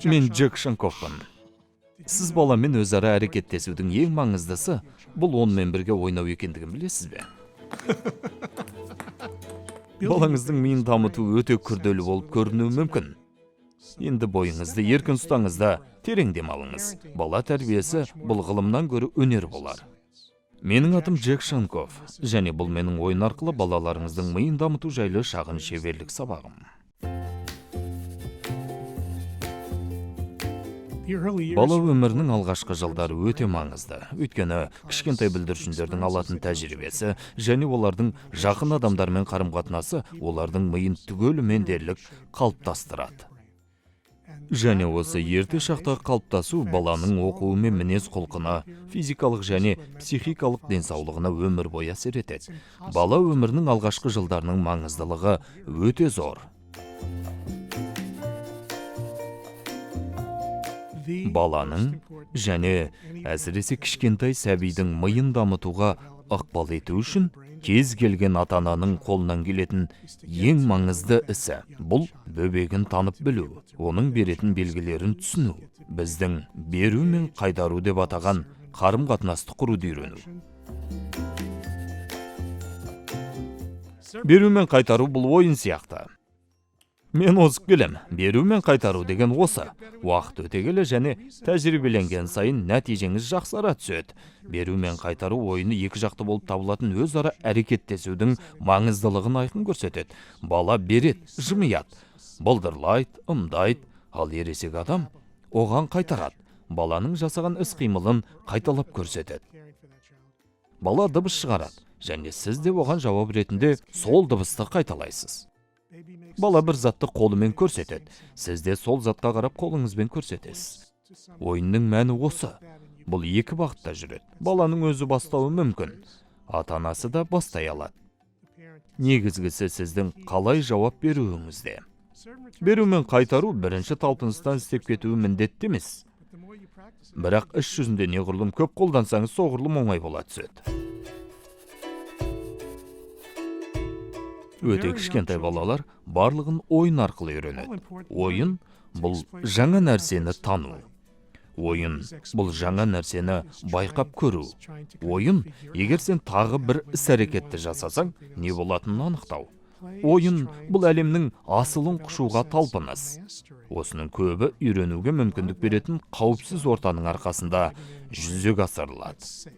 Мен Джек Шанковпын. Сіз баламен өзара әрекеттесудің ең маңыздысы бұл онымен бірге ойнау екендігін білесіз бе? Балаңыздың миын дамыту өте күрделі болып көрінуі мүмкін. Енді бойыңызды еркін ұстаңыз да терең демалыңыз. Бала тәрбиесі бұл ғылымнан гөрі өнер болар. Менің атым Джек Шанков, және бұл менің ойын арқылы балаларыңыздың миын дамыту жайлы шағын шеберлік сабағым. Бала өмірінің алғашқы жылдары өте маңызды. Өйткені кішкентай бүлдіршіндердің алатын тәжірибесі және олардың жақын адамдармен қарым-қатынасы олардың миын түгелімен дерлік қалыптастырады. Және осы ерте шақта қалыптасу баланың оқуы мен мінез құлқына, физикалық және психикалық денсаулығына өмір бойы әсер етеді. Бала өмірінің алғашқы жылдарының маңыздылығы өте зор. Баланың және әсіресе кішкентай сәбидің миын дамытуға ықпал ету үшін кез келген ата-ананың қолынан келетін ең маңызды ісі бұл бөбегін танып білу, оның беретін белгілерін түсіну, біздің беру мен қайтару деп атаған қарым-қатынасты құруды үйрену. Беру мен қайтару бұл ойын сияқты. Мен озып келем. Беру мен қайтару деген осы. Уақыт өте келе және тәжірибеленген сайын нәтижеңіз жақсара түседі. Беру мен қайтару ойыны екі жақты болып табылатын өзара әрекеттесудің маңыздылығын айқын көрсетеді. Бала береді, жымияды, былдырлайды, ымдайды, ал ересек адам оған қайтарады. Баланың жасаған іс-қимылын қайталап көрсетеді. Бала дыбыс шығарады, және сіз де оған жауап ретінде сол дыбысты қайталайсыз. Бала бір затты қолымен көрсетеді. Сіз де сол затқа қарап қолыңызбен көрсетесіз. Ойынның мәні осы. Бұл екі бағытта жүреді. Баланың өзі бастауы мүмкін. Ата-анасы да бастай алады. Негізгісі сіздің қалай жауап беруіңізде. Беру мен қайтару бірінші талпыныстан істеп кетуі міндетті емес. Бірақ іс жүзінде неғұрлым көп қолдансаңыз, соғұрлым оңай бола түседі. Өте кішкентай балалар барлығын ойын арқылы үйренеді. Ойын бұл жаңа нәрсені тану. Ойын бұл жаңа нәрсені байқап көру. Ойын, егер сен тағы бір іс-әрекетті жасасаң, не болатынын анықтау. Ойын бұл әлемнің асылын құшуға талпыныс. Осының көбі үйренуге мүмкіндік беретін қауіпсіз ортаның арқасында жүзеге асырылады.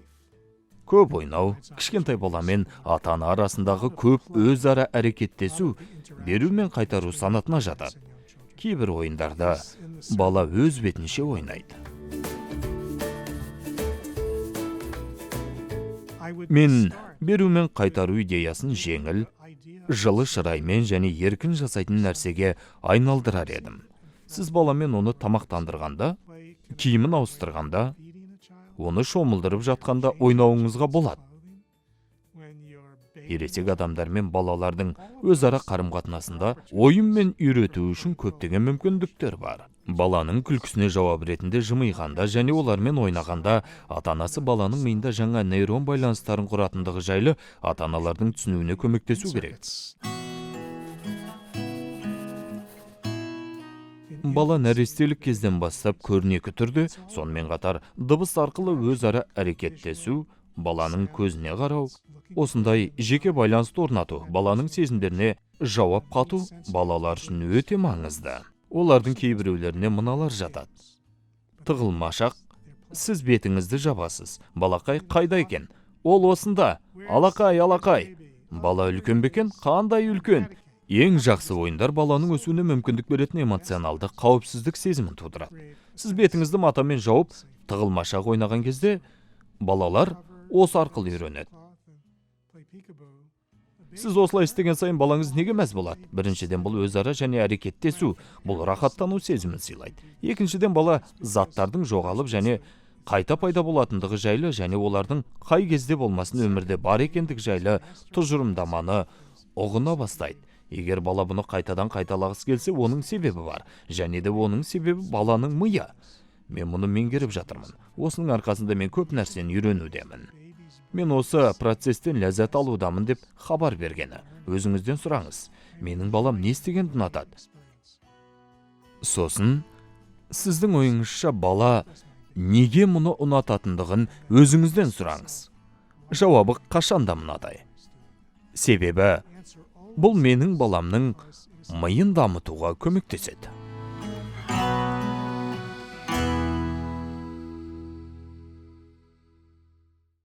Көп ойнау, кішкентай бала мен ата-ана арасындағы көп өзара әрекеттесу, беру мен қайтару санатына жатады. Кейбір ойындарда бала өз бетінше ойнайды. Мен беру мен қайтару идеясын жеңіл, жылы шыраймен және еркін жасайтын нәрсеге айналдырар едім. Сіз баламен оны тамақтандырғанда, киімін ауыстырғанда, оны шомылдырып жатқанда ойнауыңызға болады. Ересек адамдар мен балалардың өзара қарым-қатынасында ойын мен үйрету үшін көптеген мүмкіндіктер бар. Баланың күлкісіне жауап ретінде жымиғанда және олармен ойнағанда ата-анасы баланың миында жаңа нейрон байланыстарын құратындығы жайлы ата-аналардың түсінуіне көмектесу керек. Бала нәрестелік кезден бастап көрнекі түрде, сонымен қатар дыбыс арқылы өзара әрекеттесу, баланың көзіне қарау, осындай жеке байланысты орнату, баланың сезімдеріне жауап қату балалар үшін өте маңызды. Олардың кейбіреулеріне мыналар жатады. Тығылмашақ, сіз бетіңізді жабасыз. Балақай қайда екен? Ол осында. Алақай. Бала үлкен бекен? Қандай үлкен? Ең жақсы ойындар баланың өсуіне мүмкіндік беретін эмоционалды қауіпсіздік сезімін тудырады. Сіз бетіңізді матамен жауып, тығылмашақ ойнаған кезде, балалар осы арқылы үйренеді. Сіз осылай істеген сайын балаңыз неге мәз болады? Біріншіден бұл өзара және әрекеттесу, бұл рахаттану сезімін сыйлайды. Екіншіден бала заттардың жоғалып және қайта пайда болатындығы жайлы және олардың қай кезде болмасын өмірде бар екендігі жайлы тұжырымдаманы ұғына бастайды. Егер бала бұны қайтадан қайталағысы келсе, оның себебі бар. Және де оның себебі баланың миы. Мен мұны меңгеріп жатырмын. Осының арқасында мен көп нәрсені үйренудемін. Мен осы процестен ләззат алудамын деп хабар бергені. Өзіңізден сұраңыз. Менің балам не істегенді ұнатады? Сосын Сіздің ойыңызша бала неге мұны ұнататындығын өзіңізден сұраңыз. Жауабы қашанда мынадай. Себебі бұл менің баламның миын дамытуға көмектеседі.